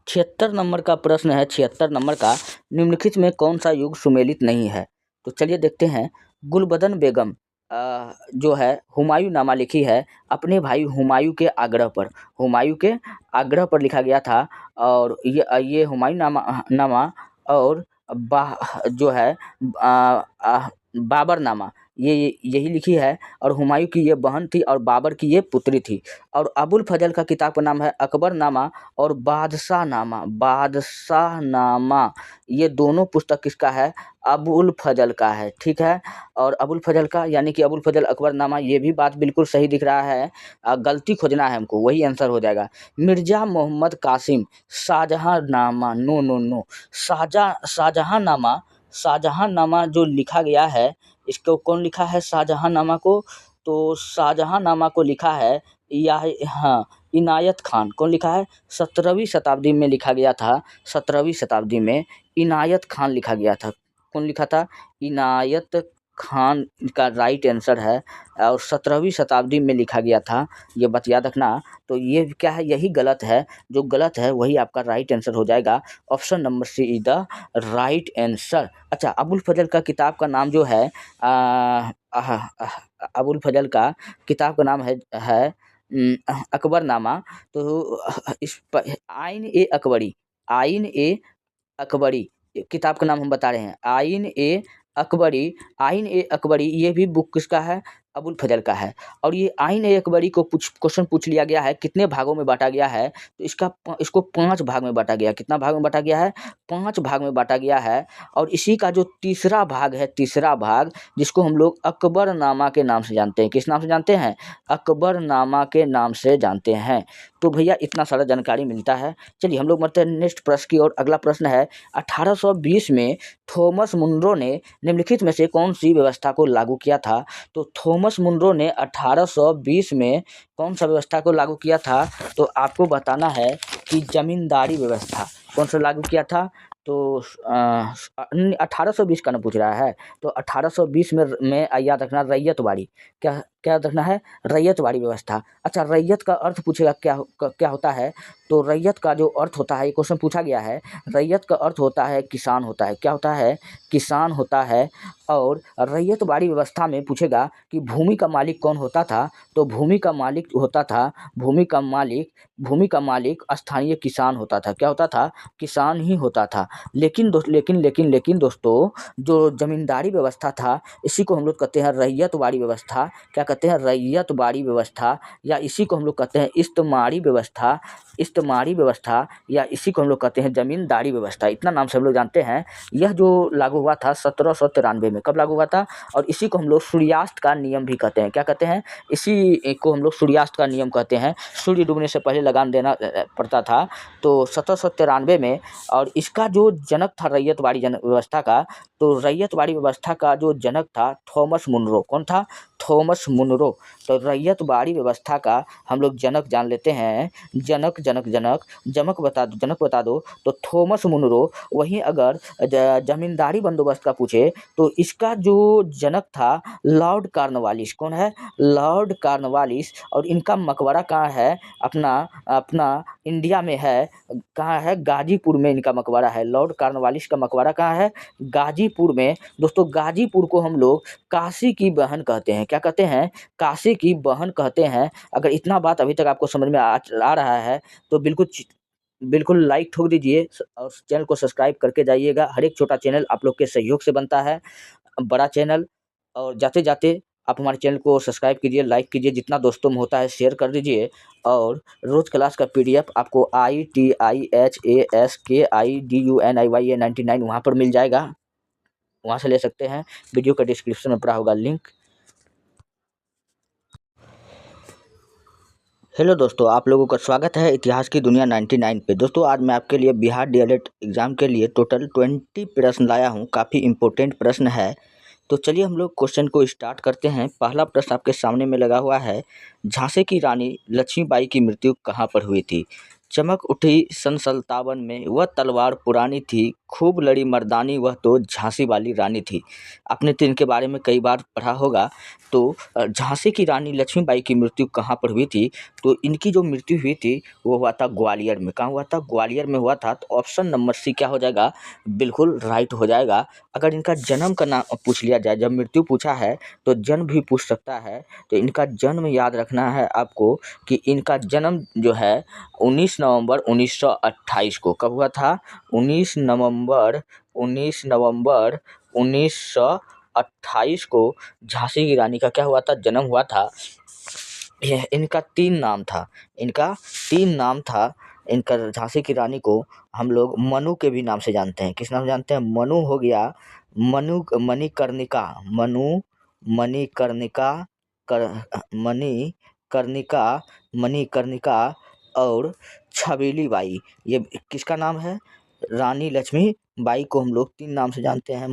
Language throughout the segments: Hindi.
76 नंबर का प्रश्न है। 76 नंबर का, निम्नलिखित में कौन सा युग सुमेलित नहीं है? तो चलिए देखते हैं। गुलबदन बेगम जो है हुमायूं नामा लिखी है अपने भाई हुमायूं के आग्रह पर। हुमायूं के आग्रह पर लिखा गया था। और ये हुमायूं नामा और जो है बाबर नामा ये यही लिखी है। और हुमायूं की ये बहन थी और बाबर की ये पुत्री थी। और अबुल फजल का किताब का नाम है अकबर नामा और बादशाह नामा। बादशाह नामा ये दोनों पुस्तक किसका है? अबुल फजल का है। ठीक है। और अबुल फजल का यानी कि अबुल फजल अकबर नामा, ये भी बात बिल्कुल सही दिख रहा है। गलती खोजना है हमको, वही आंसर हो जाएगा। मिर्ज़ा मोहम्मद कासिम शाहजहाँ नामा, नो नो नो, शाहजहाँ नामा। शाहजहाँ नामा जो लिखा गया है, इसको कौन लिखा है शाहजहाँ नामा को? तो शाहजहाँ नामा को लिखा है हाँ, इनायत खान। कौन लिखा है? 17वीं शताब्दी में लिखा गया था। 17वीं शताब्दी में इनायत खान लिखा गया था। कौन लिखा था? इनायत खान का राइट आंसर है। और 17वीं शताब्दी में लिखा गया था, ये बात याद रखना। तो ये क्या है? यही गलत है। जो गलत है वही आपका राइट आंसर हो जाएगा। Option number C is the right answer. अच्छा, अबुल फजल का किताब का नाम जो है अबुल फजल का किताब का नाम है अकबरनामा। तो इस आइन ए अकबरी, आइन ए अकबरी किताब का नाम हम बता रहे हैं। आइन ए अकबरी, आइन ए अकबरी ये भी बुक किसका है? अबुल फजल का है। और ये आइन ए अकबरी को क्वेश्चन पूछ लिया गया है कितने भागों में बांटा गया है? तो इसको 5 भाग में बांटा गया। कितना भाग में बांटा गया है? 5 भाग में बांटा गया है। और इसी का जो तीसरा भाग है, तीसरा भाग जिसको हम लोग अकबरनामा के नाम से जानते हैं। किस नाम से जानते हैं? अकबरनामा के नाम से जानते हैं। तो भैया इतना सारा जानकारी मिलता है। चलिए हम लोग बढ़ते हैं नेक्स्ट प्रश्न की ओर। अगला प्रश्न है 1820 में थॉमस मुनरो ने निम्नलिखित में से कौन सी व्यवस्था को लागू किया था? तो थॉमस मुनरो ने 1820 में कौन सा व्यवस्था को लागू किया था? तो आपको बताना है कि जमींदारी व्यवस्था। कौन सा लागू किया था? तो 1820 का ना पूछ रहा है। तो 1820 में याद रखना रैयतवाड़ी। क्या क्या याद रखना है? रैयतवाड़ी व्यवस्था। अच्छा, रैयत का अर्थ पूछेगा क्या होता है? तो रैयत का जो अर्थ होता है, ये क्वेश्चन पूछा गया है। रैयत का अर्थ होता है किसान होता है। क्या होता है? किसान होता है। और रैयतवाड़ी व्यवस्था में पूछेगा कि भूमि का मालिक कौन होता था? तो भूमि का मालिक होता था, भूमि का मालिक स्थानीय किसान होता था। क्या होता था? किसान ही होता था। लेकिन दोस्तों, जो जमींदारी व्यवस्था था, इसी को हम लोग कहते हैं रैयतवाड़ी व्यवस्था। क्या कहते हैं? रैयतवाड़ी व्यवस्था। या इसी को हम लोग कहते हैं इस्तेमारी व्यवस्था। इस्तेमारी व्यवस्था या इसी को हम लोग कहते हैं जमींदारी व्यवस्था। इतना नाम से हम लोग जानते हैं। यह जो लागू हुआ था 1793 में। कब लागू हुआ था? और इसी को हम लोग सूर्यास्त का नियम भी कहते हैं। क्या कहते हैं? इसी को हम लोग सूर्यास्त का नियम कहते हैं। सूर्य डूबने से पहले लगान देना पड़ता था। तो 1793 में। और इसका जो जनक था रैयतवाड़ी व्यवस्था का, तो रैयतवाड़ी व्यवस्था का जो जनक था थॉमस मुनरो। कौन था? Thomas Munro. तो रैयतवाड़ी व्यवस्था का हम लोग जनक जान लेते हैं। जनक बता दो तो थॉमस मुनरो। वहीं अगर जमींदारी बंदोबस्त का पूछे तो इसका जो जनक था लॉर्ड कॉर्नवालिस। कौन है? Lord Cornwallis. और इनका मकबरा कहाँ है? अपना इंडिया में है। कहाँ है? गाजीपुर में इनका मकबरा है। लॉर्ड कॉर्नवालिस का मकबरा कहाँ है? गाजीपुर में। दोस्तों, गाजीपुर को हम लोग काशी की बहन कहते हैं। क्या कहते हैं? काशी की बहन कहते हैं। अगर इतना बात अभी तक आपको समझ में आ रहा है तो बिल्कुल लाइक ठोक दीजिए और चैनल को सब्सक्राइब करके जाइएगा। हर एक छोटा चैनल आप लोग के सहयोग से बनता है, बड़ा चैनल। और जाते जाते आप हमारे चैनल को सब्सक्राइब कीजिए, लाइक कीजिए, जितना दोस्तों में होता है शेयर कर दीजिए। और रोज क्लास का PDF आपको ITIHASKIDUNIYA 99 वहाँ पर मिल जाएगा, वहाँ से ले सकते हैं। वीडियो का डिस्क्रिप्शन में पड़ा होगा लिंक। हेलो दोस्तों, आप लोगों का स्वागत है इतिहास की दुनिया 99 पे। दोस्तों, आज मैं आपके लिए बिहार DLED एग्ज़ाम के लिए टोटल 20 प्रश्न लाया हूँ। काफ़ी इम्पोर्टेंट प्रश्न है। तो चलिए हम लोग क्वेश्चन को स्टार्ट करते हैं। पहला प्रश्न आपके सामने में लगा हुआ है, झांसी की रानी लक्ष्मीबाई की मृत्यु कहाँ पर हुई थी? चमक उठी सन 57 में, वह तलवार पुरानी थी, खूब लड़ी मर्दानी, वह तो झांसी वाली रानी थी। आपने तो इनके बारे में कई बार पढ़ा होगा। तो झांसी की रानी लक्ष्मीबाई की मृत्यु कहाँ पर हुई थी? तो इनकी जो मृत्यु हुई थी वो हुआ था ग्वालियर में। कहाँ हुआ था? ग्वालियर में हुआ था। तो ऑप्शन नंबर सी क्या हो जाएगा? बिल्कुल राइट हो जाएगा। अगर इनका जन्म का नाम पूछ लिया जाए, जब मृत्यु पूछा है तो जन्म भी पूछ सकता है। तो इनका जन्म याद रखना है आपको कि इनका जन्म जो है 19 नवंबर 1928 को। कब हुआ था? 19 नवंबर 1928 को झांसी की रानी का क्या हुआ था? जन्म हुआ था। इनका 3 नाम था। इनका 3 नाम था। इनका झांसी की रानी को हम लोग मनु के भी नाम से जानते हैं। किस नाम से जानते हैं? मनु हो गया, मनु मणिकर्णिका, मनु मणिकर्णिका, कर मणिकर्णिका, मणिकर्णिका और छबीली बाई। ये किसका नाम है? रानी लक्ष्मीबाई को हम लोग 3 नाम से जानते हैं,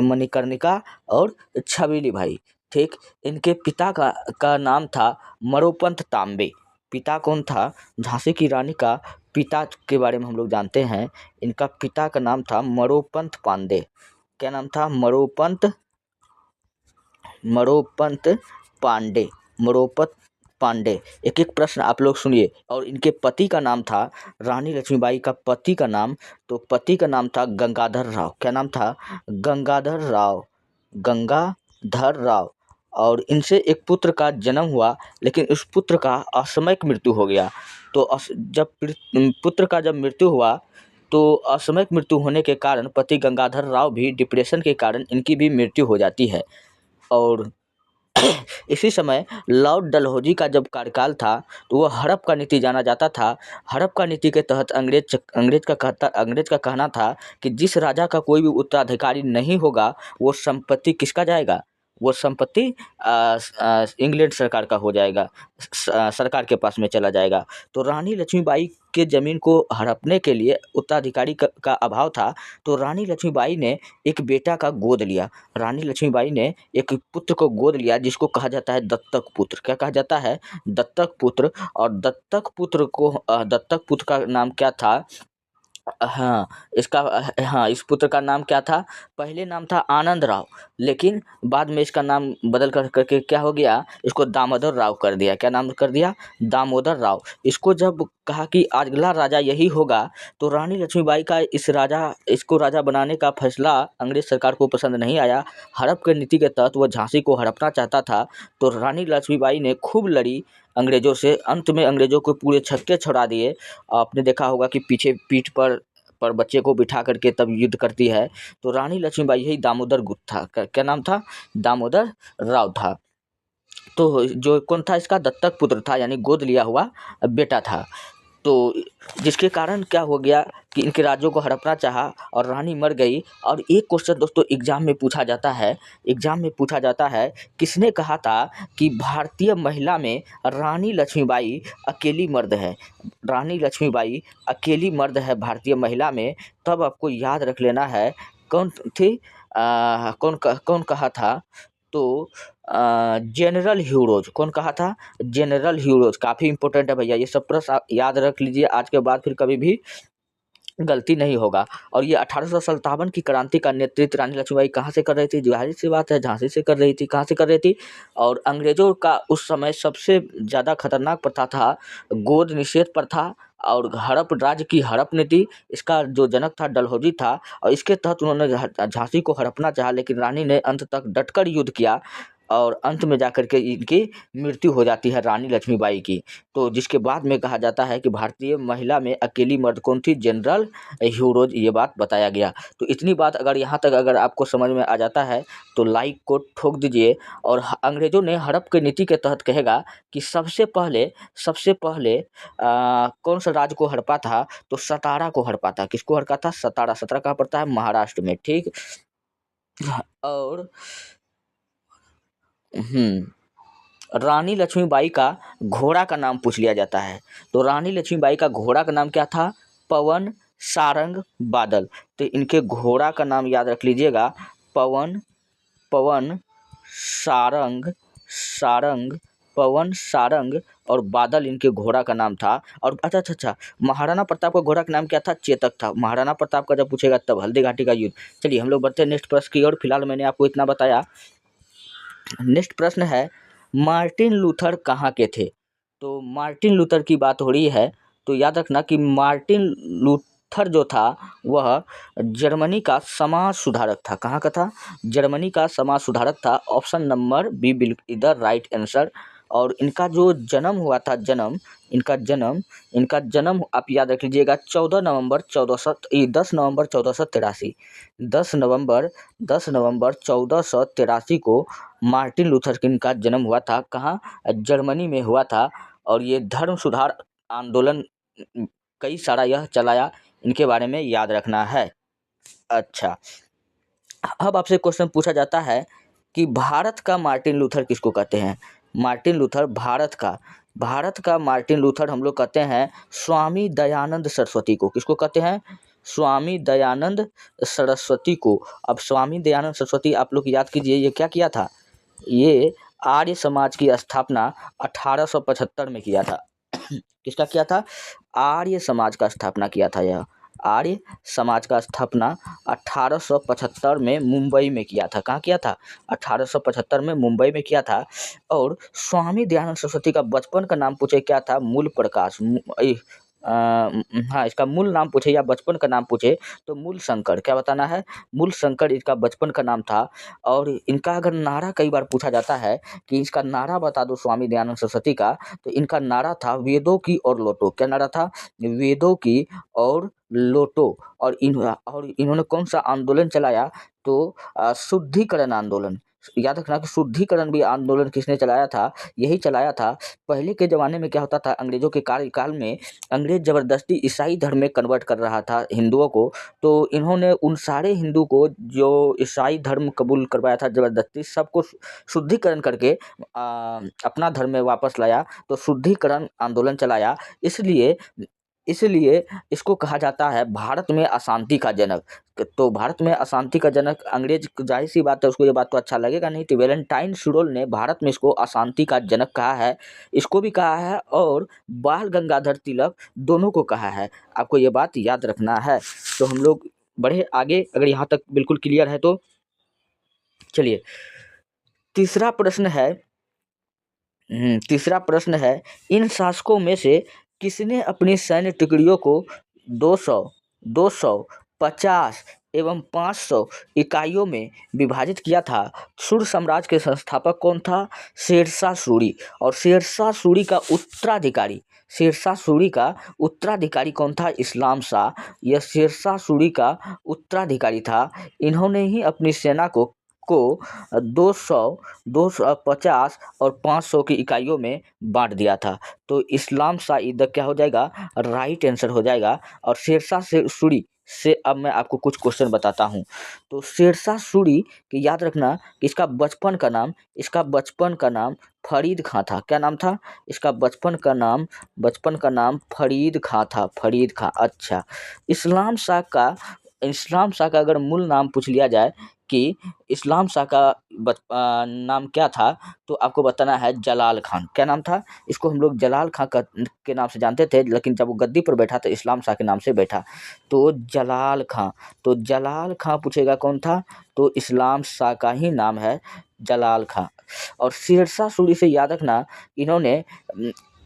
मणिकर्णिका और छबीली बाई। ठीक। इनके पिता का नाम था मरोपंत तांबे। पिता कौन था? झांसी की रानी का पिता के बारे में हम लोग जानते हैं। इनका पिता का नाम था मरोपंत पांडे। क्या नाम था? मरोपंत पांडे, मरोपंत पांडे। एक एक प्रश्न आप लोग सुनिए। और इनके पति का नाम था, रानी लक्ष्मीबाई का पति का नाम, तो पति का नाम था गंगाधर राव। क्या नाम था? गंगाधर राव। और इनसे एक पुत्र का जन्म हुआ, लेकिन उस पुत्र का असामयिक मृत्यु हो गया। तो जब पुत्र का जब मृत्यु हुआ तो असामयिक मृत्यु होने के कारण पति गंगाधर राव भी डिप्रेशन के कारण इनकी भी मृत्यु हो जाती है। और इसी समय लॉर्ड डलहौजी का जब कार्यकाल था तो वह हड़प का नीति जाना जाता था। हड़प का नीति के तहत अंग्रेज का कहना था कि जिस राजा का कोई भी उत्तराधिकारी नहीं होगा वो संपत्ति किसका जाएगा? वो संपत्ति इंग्लैंड सरकार का हो जाएगा, सरकार के पास में चला जाएगा। तो रानी लक्ष्मीबाई के ज़मीन को हड़पने के लिए उत्तराधिकारी का अभाव था। तो रानी लक्ष्मीबाई ने एक बेटा का गोद लिया। रानी लक्ष्मीबाई ने एक पुत्र को गोद लिया जिसको कहा जाता है दत्तक पुत्र। क्या कहा जाता है? दत्तक पुत्र। और दत्तक पुत्र का नाम क्या था? इस पुत्र का नाम क्या था? पहले नाम था आनंद राव, लेकिन बाद में इसका नाम बदल करके क्या हो गया? इसको दामोदर राव कर दिया। क्या नाम कर दिया? दामोदर राव। इसको जब कहा कि अगला राजा यही होगा, तो रानी लक्ष्मीबाई का इसको राजा बनाने का फैसला अंग्रेज सरकार को पसंद नहीं आया। हड़प के नीति के तहत वह झांसी को हड़पना चाहता था। तो रानी लक्ष्मीबाई ने खूब लड़ी अंग्रेजों से। अंत में अंग्रेजों को पूरे छक्के छुड़ा दिए। आपने देखा होगा कि पीछे पीठ पर बच्चे को बिठा करके तब युद्ध करती है। तो रानी लक्ष्मीबाई यही दामोदर गुप्त था। क्या नाम था? दामोदर राव था। तो जो कौन था? इसका दत्तक पुत्र था, यानी गोद लिया हुआ बेटा था। तो जिसके कारण क्या हो गया कि इनके राज्यों को हड़पना चाहा और रानी मर गई। और एक क्वेश्चन दोस्तों एग्जाम में पूछा जाता है, किसने कहा था कि भारतीय महिला में रानी लक्ष्मीबाई अकेली मर्द है? रानी लक्ष्मीबाई अकेली मर्द है भारतीय महिला में। तब आपको याद रख लेना है कौन थी, कौन कहा था? तो जनरल ह्यूरोज। कौन कहा था? General Hugh Rose. काफ़ी इंपॉर्टेंट है भैया, ये सब प्रश्न आप याद रख लीजिए। आज के बाद फिर कभी भी गलती नहीं होगा। और ये 1857 की क्रांति का नेतृत्व रानी लक्ष्मीबाई कहाँ से कर रही थी? जाहिर सी बात है झांसी से कर रही थी। कहाँ से कर रही थी? और अंग्रेजों का उस समय सबसे ज़्यादा खतरनाक प्रथा था गोद निषेध प्रथा और हड़प, राज्य की हड़प नीति। इसका जो जनक था डलहौजी था, और इसके तहत उन्होंने झांसी को हड़पना चाहा, लेकिन रानी ने अंत तक डटकर युद्ध किया और अंत में जाकर के इनकी मृत्यु हो जाती है रानी लक्ष्मीबाई की। तो जिसके बाद में कहा जाता है कि भारतीय महिला में अकेली मर्द कौन थी? General Hugh Rose. ये बात बताया गया। तो इतनी बात अगर यहाँ तक अगर आपको समझ में आ जाता है तो लाइक को ठोक दीजिए। और अंग्रेजों ने हड़प की नीति के तहत कहेगा कि सबसे पहले कौन सा राज्य को हड़पा था? तो सतारा को हड़पा था। किसको हड़पा था? सतारा। सतारा कहाँ पड़ता है? महाराष्ट्र में। ठीक। और रानी लक्ष्मीबाई का घोड़ा का नाम पूछ लिया जाता है। तो रानी लक्ष्मीबाई का घोड़ा का नाम क्या था? पवन, सारंग, बादल। तो इनके घोड़ा का नाम याद रख लीजिएगा, पवन, सारंग, पवन, सारंग और बादल इनके घोड़ा का नाम था। और अच्छा, महाराणा प्रताप का घोड़ा का नाम क्या था? चेतक था। महाराणा प्रताप का जब पूछेगा तब। हल्दी घाटी का युद्ध। चलिए हम लोग बढ़ते हैं नेक्स्ट प्रश्न की ओर। फिलहाल मैंने आपको इतना बताया। नेक्स्ट प्रश्न है, मार्टिन लूथर कहाँ के थे? तो मार्टिन लूथर की बात हो रही है, तो याद रखना कि मार्टिन लूथर जो था वह जर्मनी का समाज सुधारक था। कहाँ का था? जर्मनी का समाज सुधारक था। ऑप्शन नंबर बी विल इधर राइट आंसर। और इनका जो जन्म हुआ था, इनका जन्म आप याद रख लीजिएगा 10 नवंबर 1483। 10 नवंबर 1483 को मार्टिन लूथर किंग का जन्म हुआ था। कहाँ? जर्मनी में हुआ था। और ये धर्म सुधार आंदोलन कई सारा यह चलाया, इनके बारे में याद रखना है। अच्छा, अब आपसे क्वेश्चन पूछा जाता है कि भारत का मार्टिन लूथर किसको कहते हैं? मार्टिन लूथर भारत का मार्टिन लूथर हम लोग कहते हैं स्वामी दयानंद सरस्वती को। किसको कहते हैं? स्वामी दयानंद सरस्वती को। अब स्वामी दयानंद सरस्वती आप लोग याद कीजिए, ये क्या किया था? ये आर्य समाज की स्थापना 1875 में किया था। किसका किया था? आर्य समाज का स्थापना किया था। यह आर्य समाज का स्थापना 1875 में मुंबई में किया था। कहाँ किया था? 1875 में मुंबई में किया था। और स्वामी दयानंद सरस्वती का बचपन का नाम पूछे क्या था? मूल प्रकाश। हाँ, इसका मूल नाम पूछे या बचपन का नाम पूछे तो मूल शंकर। क्या बताना है? मूल शंकर इसका बचपन का नाम था। और इनका अगर नारा कई बार पूछा जाता है कि इसका नारा बता दो स्वामी दयानंद सरस्वती का, तो इनका नारा था वेदों की और लौटो। क्या नारा था? वेदों की और लौटो। और इन्होंने कौन सा आंदोलन चलाया? तो शुद्धिकरण आंदोलन। याद रखना कि शुद्धिकरण भी आंदोलन किसने चलाया था? यही चलाया था। पहले के ज़माने में क्या होता था, अंग्रेज़ों के कार्यकाल में अंग्रेज़ ज़बरदस्ती ईसाई धर्म में कन्वर्ट कर रहा था हिंदुओं को। तो इन्होंने उन सारे हिंदू को जो ईसाई धर्म कबूल करवाया था ज़बरदस्ती, सबको शुद्धिकरण करके अपना धर्म में वापस लाया। तो शुद्धिकरण आंदोलन चलाया। इसलिए इसको कहा जाता है भारत में अशांति का जनक। तो भारत में अशांति का जनक अंग्रेज, जाहिर सी बात है उसको ये बात तो अच्छा लगेगा नहीं। तो वैलेंटाइन शुरोल ने भारत में इसको अशांति का जनक कहा है। इसको भी कहा है और बाल गंगाधर तिलक दोनों को कहा है। आपको ये बात याद रखना है। तो हम लोग बढ़े आगे, अगर यहाँ तक बिल्कुल क्लियर है तो। चलिए, तीसरा प्रश्न है, इन शासकों में से किसने अपनी सैन्य टुकड़ियों को 200, 250 एवं 500 इकाइयों में विभाजित किया था? सूर्य साम्राज्य के संस्थापक कौन था? शेरशाह सूरी। और शेरशाह सूरी का उत्तराधिकारी कौन था? इस्लाम शाह। यह शेरशाह सूरी का उत्तराधिकारी था। इन्होंने ही अपनी सेना को 200, 250 और 500 की इकाइयों में बांट दिया था। तो इस्लाम शाह इधर क्या हो जाएगा? राइट आंसर हो जाएगा। और शेरशाह सूरी से अब मैं आपको कुछ क्वेश्चन बताता हूँ। तो शेरशाह सूरी की याद रखना कि इसका बचपन का नाम फरीद खां था। क्या नाम था? इसका बचपन का नाम फरीद खां था। फरीद खां। अच्छा, इस्लाम शाह का अगर मूल नाम पूछ लिया जाए कि इस्लाम शाह का नाम क्या था, तो आपको बताना है जलाल खान। क्या नाम था? इसको हम लोग जलाल खां के नाम से जानते थे, लेकिन जब वो गद्दी पर बैठा तो इस्लाम शाह के नाम से बैठा, तो जलाल खां। तो जलाल खां पूछेगा कौन था, तो इस्लाम शाह का ही नाम है जलाल खां। और शेरशाह सूरी से याद रखना, इन्होंने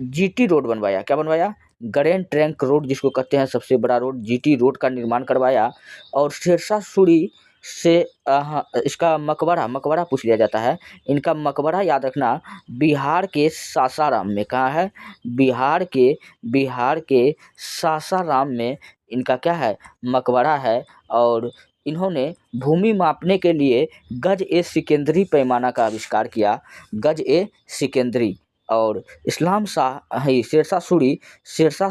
जीटी रोड बनवाया। क्या बनवाया? ग्रैंड ट्रंक रोड जिसको कहते हैं, सबसे बड़ा रोड, जीटी रोड का निर्माण करवाया। और शेरशाह सूरी से इसका मकबरा पूछ लिया जाता है। इनका मकबरा याद रखना बिहार के सासाराम में। कहाँ है? बिहार के सासाराम में इनका क्या है? मकबरा है। और इन्होंने भूमि मापने के लिए गज ए सिकंदरी पैमाना का आविष्कार किया। गज ए सिकंदरी। और इस्लाम शाह शेरशाह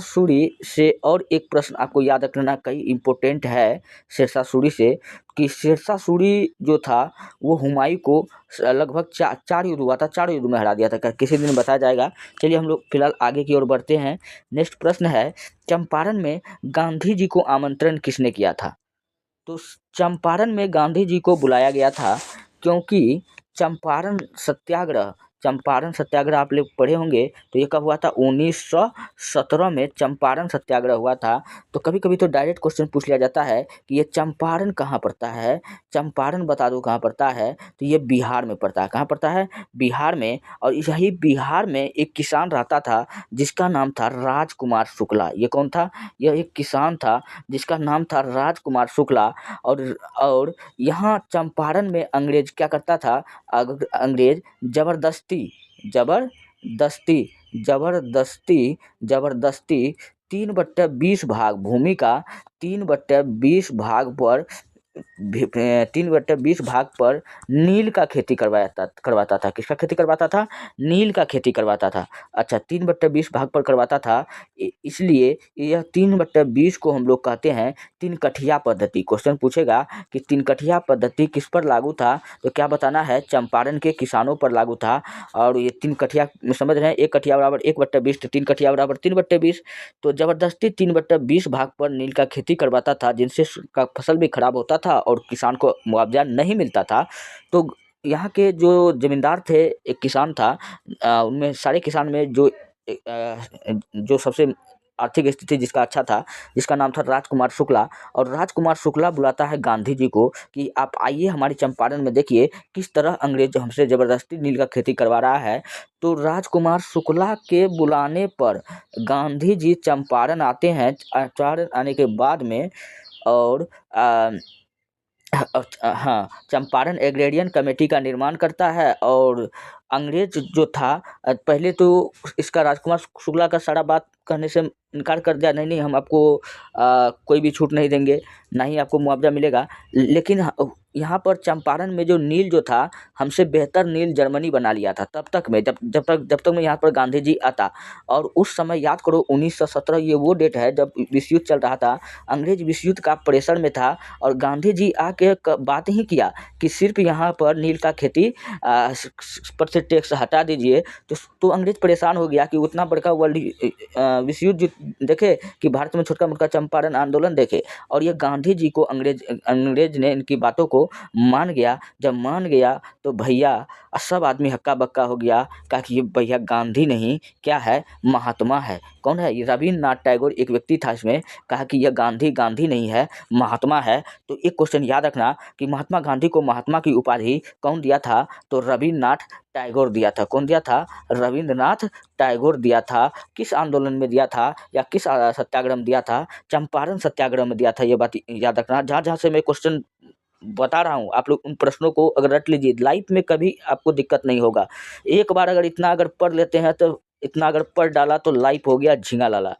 सूरी से और एक प्रश्न आपको याद रखना कई इम्पोर्टेंट है शेरशाह सूरी से, कि शेरशाह सूरी जो था वो हुमायूं को लगभग 4 युद्ध हुआ था, 4 युद्ध में हरा दिया था। किसी दिन बताया जाएगा। चलिए हम लोग फिलहाल आगे की ओर बढ़ते हैं। नेक्स्ट प्रश्न है, चंपारण में गांधी जी को आमंत्रण किसने किया था? तो चंपारण में गांधी जी को बुलाया गया था क्योंकि चंपारण सत्याग्रह चंपारण सत्याग्रह आप लोग पढ़े होंगे, तो ये कब हुआ था? 1917 में चंपारण सत्याग्रह हुआ था। तो कभी कभी तो डायरेक्ट क्वेश्चन पूछ लिया जाता है कि ये चंपारण कहाँ पड़ता है, चंपारण बता दो कहाँ पड़ता है। तो ये बिहार में पड़ता है। कहाँ पड़ता है? बिहार में। और यही बिहार में एक किसान रहता था जिसका नाम था राजकुमार शुक्ला। ये कौन था? यह एक किसान था जिसका नाम था राजकुमार शुक्ला। और यहाँ चंपारण में अंग्रेज क्या करता था? अंग्रेज जबरदस्ती 3/20 भाग भूमि का 3/20 भाग पर नील का खेती करवाता था। किसका खेती करवाता था? नील का खेती करवाता था। अच्छा, 3/20 भाग पर करवाता था, इसलिए यह 3/20 को हम लोग कहते हैं तीन कठिया पद्धति। क्वेश्चन पूछेगा कि तीन कठिया पद्धति किस पर लागू था, तो क्या बताना है? चंपारण के किसानों पर लागू था। और ये तीन कठिया समझ रहे हैं, 1 कठिया बराबर 1/20, तो 3 कठिया बराबर 3/20। तो जबरदस्ती 3/20 भाग पर नील का खेती करवाता था, जिनसे का फसल भी खराब होता था और किसान को मुआवजा नहीं मिलता था। तो यहाँ के जो जमींदार थे, एक किसान था, उनमें सारे किसान में जो सबसे आर्थिक स्थिति जिसका अच्छा था, जिसका नाम था राजकुमार शुक्ला। और राजकुमार शुक्ला बुलाता है गांधी जी को कि आप आइए हमारे चंपारण में, देखिए किस तरह अंग्रेज हमसे ज़बरदस्ती नील का खेती करवा रहा है। तो राजकुमार शुक्ला के बुलाने पर गांधी जी चंपारण आते हैं। चंपारण आने के बाद में और हाँ, चंपारण एग्रेरियन कमेटी का निर्माण करता है। और अंग्रेज जो था, पहले तो इसका राजकुमार शुक्ला का सारा बात कहने से इनकार कर दिया, नहीं हम आपको कोई भी छूट नहीं देंगे, ना ही आपको मुआवजा मिलेगा। लेकिन यहाँ पर चंपारण में जो नील जो था, हमसे बेहतर नील जर्मनी बना लिया था तब तक में, जब तक में यहाँ पर गांधी जी आता। और उस समय याद करो 1917, ये वो डेट है जब विश्व युद्ध चल रहा था, अंग्रेज विश्व युद्ध का प्रेशर में था। और गांधी जी आके बात ही किया कि सिर्फ यहाँ पर नील का खेती पर से टैक्स हटा दीजिए। तो अंग्रेज परेशान हो गया कि उतना बड़का वर्ल्ड विश्व युद्ध देखे कि भारत में छोटका मोटका चंपारण आंदोलन देखे। और ये गांधी जी को अंग्रेज ने इनकी बातों को मान गया। जब मान गया तो भैया सब आदमी हक्का बक्का हो गया, कहा कि ये भैया गांधी नहीं, क्या है? महात्मा है। कौन है? ये रविन्द्रनाथ टैगोर एक व्यक्ति था इसमें, कहा कि यह गांधी नहीं है, महात्मा है। तो एक क्वेश्चन याद रखना कि महात्मा गांधी को महात्मा की उपाधि कौन दिया था? तो रविन्द्रनाथ टैगोर दिया था। कौन दिया था? रविन्द्रनाथ टैगोर दिया था। किस आंदोलन में दिया था या किस सत्याग्रह में दिया था? चंपारण सत्याग्रह में दिया था। ये बात याद रखना। जहाँ से मैं क्वेश्चन बता रहा हूँ, आप लोग उन प्रश्नों को अगर रट लीजिए, लाइफ में कभी आपको दिक्कत नहीं होगा। एक बार अगर इतना अगर पढ़ लेते हैं, तो इतना अगर पढ़ डाला तो लाइफ हो गया झींगा लाला।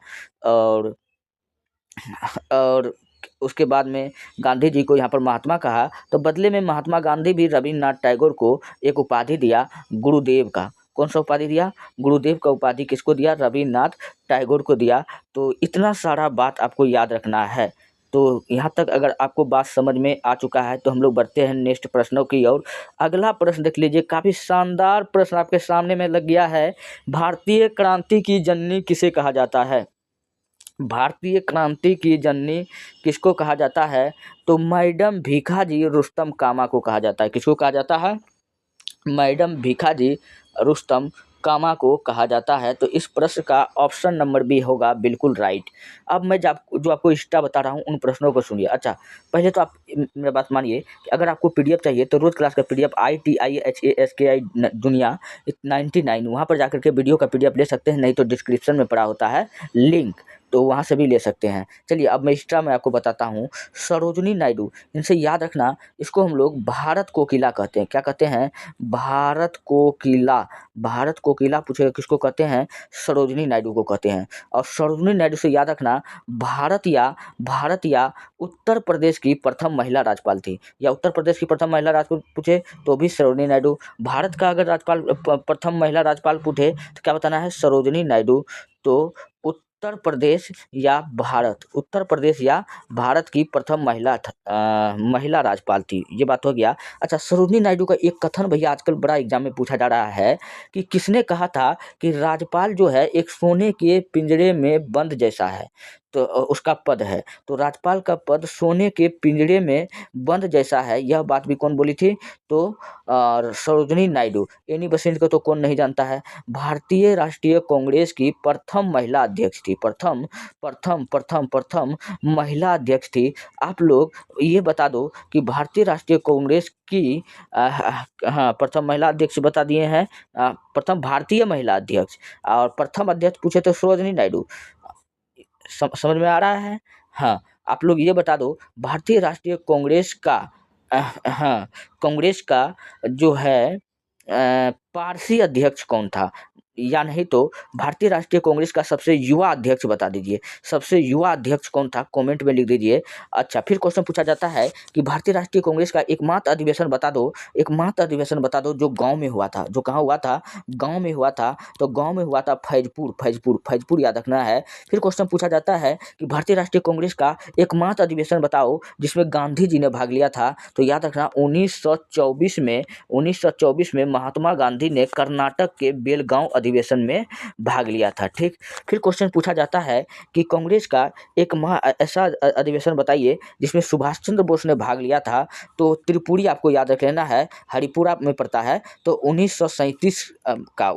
और उसके बाद में गांधी जी को यहाँ पर महात्मा कहा, तो बदले में महात्मा गांधी भी रविन्द्रनाथ टैगोर को एक उपाधि दिया, गुरुदेव का। कौन सा उपाधि दिया? गुरुदेव का उपाधि किसको दिया? रविन्द्रनाथ टैगोर को दिया। तो इतना सारा बात आपको याद रखना है। तो यहाँ तक अगर आपको बात समझ में आ चुका है, तो हम लोग बढ़ते हैं नेक्स्ट प्रश्नों की ओर। अगला प्रश्न देख लीजिए, काफ़ी शानदार प्रश्न आपके सामने में लग गया है। भारतीय क्रांति की जननी किसे कहा जाता है? भारतीय क्रांति की जननी किसको कहा जाता है? तो मैडम भीखाजी रुस्तम कामा को कहा जाता है। किसको कहा जाता है? मैडम भीखाजी रुस्तम कामा को कहा जाता है। तो इस प्रश्न का ऑप्शन नंबर बी होगा बिल्कुल राइट। अब मैं जो आपको एक्स्ट्रा बता रहा हूँ, उन प्रश्नों को सुनिए। अच्छा, पहले तो आप मेरी बात मानिए कि अगर आपको पीडीएफ चाहिए तो रोज क्लास का पीडीएफ ITIHASKI दुनिया 99, वहाँ पर जाकर के वीडियो का पीडीएफ ले सकते हैं, नहीं तो डिस्क्रिप्शन में पड़ा होता है लिंक, तो वहाँ से भी ले सकते हैं। चलिए अब मैं एक्स्ट्रा मैं आपको बताता हूँ। सरोजिनी नायडू, इनसे याद रखना, इसको हम लोग भारत कोकिला कहते हैं। क्या कहते हैं? भारत कोकिला। भारत कोकिला पूछेगा किसको कहते हैं? सरोजिनी नायडू को कहते हैं। और सरोजिनी नायडू से याद रखना, भारत या उत्तर प्रदेश की प्रथम महिला राज्यपाल थी, या उत्तर प्रदेश की प्रथम महिला राज्यपाल पूछे तो भी सरोजिनी नायडू। भारत का अगर राज्यपाल प्रथम महिला राज्यपाल पूछे तो क्या बताना है? सरोजिनी नायडू। तो उत्तर प्रदेश या भारत की प्रथम महिला राज्यपाल थी, ये बात हो गया। अच्छा, सरोजिनी नायडू का एक कथन भैया आजकल बड़ा एग्जाम में पूछा जा रहा है कि किसने कहा था कि राज्यपाल जो है एक सोने के पिंजरे में बंद जैसा है। तो उसका पद है। तो राज्यपाल का पद सोने के पिंजरे में बंद जैसा है, यह बात भी कौन बोली थी? तो सरोजिनी नायडू। एनी बेसेंट को तो कौन नहीं जानता है। भारतीय राष्ट्रीय कांग्रेस की प्रथम महिला अध्यक्ष थी, प्रथम प्रथम प्रथम प्रथम महिला अध्यक्ष थी। आप लोग ये बता दो कि भारतीय राष्ट्रीय कांग्रेस की हाँ, प्रथम महिला अध्यक्ष बता दिए हैं, प्रथम भारतीय महिला अध्यक्ष, और प्रथम अध्यक्ष पूछे तो सरोजिनी नायडू। समझ में आ रहा है? हाँ, आप लोग ये बता दो भारतीय राष्ट्रीय कांग्रेस का हाँ, कांग्रेस का जो है पारसी अध्यक्ष कौन था? या नहीं तो भारतीय राष्ट्रीय कांग्रेस का सबसे युवा अध्यक्ष बता दीजिए, सबसे युवा अध्यक्ष कौन था? कमेंट में लिख दीजिए। अच्छा, फिर क्वेश्चन पूछा जाता है कि भारतीय राष्ट्रीय कांग्रेस का एकमात्र अधिवेशन बता दो, एकमात्र अधिवेशन बता दो जो गाँव में हुआ था। जो कहाँ हुआ था? गाँव में हुआ था। तो गाँव में हुआ था फैजपुर, फैजपुर, फैजपुर याद रखना है। फिर क्वेश्चन पूछा जाता है कि भारतीय राष्ट्रीय कांग्रेस का एकमात्र अधिवेशन बताओ जिसमें गांधी जी ने भाग लिया था। तो याद रखना 1924 में महात्मा गांधी ने कर्नाटक के बेलगांव अधिवेशन में भाग लिया था। ठीक, फिर क्वेश्चन पूछा जाता है कि कांग्रेस का एक ऐसा अधिवेशन बताइए जिसमें सुभाष चंद्र बोस ने भाग लिया था। तो त्रिपुरी आपको याद रख लेना है, हरिपुरा में पड़ता है। तो 1937 का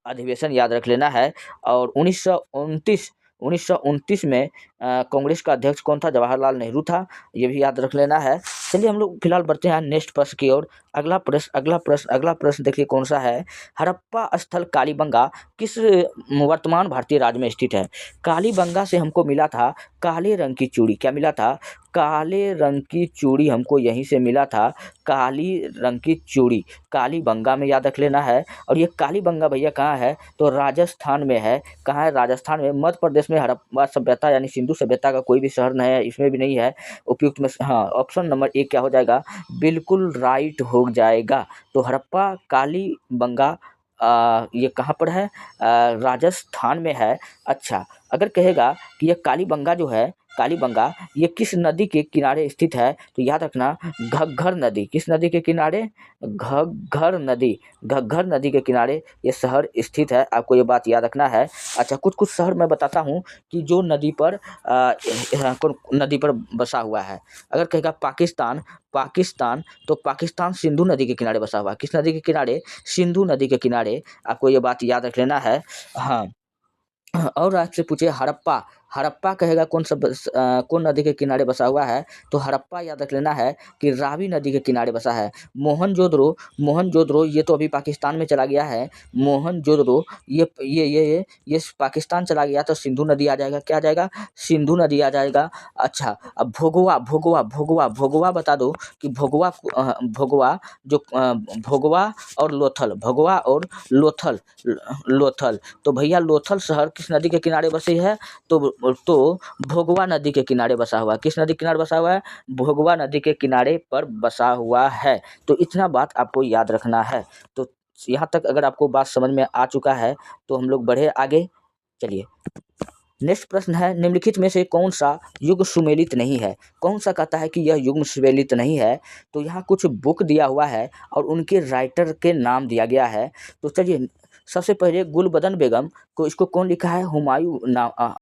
अधिवेशन याद रख लेना है। और 1929 में कांग्रेस का अध्यक्ष कौन था? जवाहरलाल नेहरू था, ये भी याद रख लेना है। चलिए हम लोग फिलहाल बढ़ते हैं नेक्स्ट प्रश्न की ओर। अगला प्रश्न देखिए कौन सा है। हड़प्पा स्थल कालीबंगा किस वर्तमान भारतीय राज्य में स्थित है? कालीबंगा से हमको मिला था काले रंग की चूड़ी। क्या मिला था? काले रंग की चूड़ी हमको यहीं से मिला था, काली रंग की चूड़ी कालीबंगा में याद रख लेना है। और ये कालीबंगा भैया कहाँ है? तो राजस्थान में है। कहाँ है? राजस्थान में। मध्य प्रदेश में हड़प्पा सभ्यता यानी सिंधु सभ्यता का कोई भी शहर नहीं है, इसमें भी नहीं है। उपयुक्त में हाँ, ऑप्शन नंबर 1 क्या हो जाएगा? बिल्कुल राइट हो जाएगा। तो हड़प्पा कालीबंगा ये कहाँ पर है? राजस्थान में है। अच्छा, अगर कहेगा कि ये कालीबंगा जो है, कालीबंगा ये किस नदी के किनारे स्थित है? तो याद रखना घग्घर नदी। किस नदी के किनारे? घग्घर नदी के किनारे ये शहर स्थित है। आपको ये बात याद रखना है। अच्छा, कुछ शहर मैं बताता हूँ कि जो नदी पर कौन नदी पर बसा हुआ है। अगर कहेगा पाकिस्तान, तो पाकिस्तान सिंधु नदी के किनारे बसा हुआ है। किस नदी के किनारे? सिंधु नदी के किनारे। आपको ये बात याद रख लेना है। हाँ, और आपसे पूछे हड़प्पा कहेगा कौन नदी के किनारे बसा हुआ है? तो हड़प्पा याद रख लेना है कि रावी नदी के किनारे बसा है। मोहनजोदड़ो ये तो अभी पाकिस्तान में चला गया है। मोहनजोदड़ो ये पाकिस्तान चला गया तो सिंधु नदी आ जाएगा। क्या आ जाएगा? सिंधु नदी आ जाएगा। अच्छा, अब भोगवा बता दो कि भोगवा और लोथल। तो भैया लोथल शहर किस नदी के किनारे बसी है? तो भोगवा नदी के किनारे बसा हुआ है। किस नदी के किनारे बसा हुआ है? भोगवा नदी के किनारे पर बसा हुआ है। तो इतना बात आपको याद रखना है। तो यहाँ तक अगर आपको बात समझ में आ चुका है तो हम लोग बढ़े आगे। चलिए, नेक्स्ट प्रश्न है, निम्नलिखित में से कौन सा युग्म सुमेलित नहीं है? कौन सा कहता है कि यह युग्म सुमेलित नहीं है? तो यहाँ कुछ बुक दिया हुआ है और उनके राइटर के नाम दिया गया है। तो चलिए, सबसे पहले गुलबदन बेगम को इसको कौन लिखा है? हुमायूं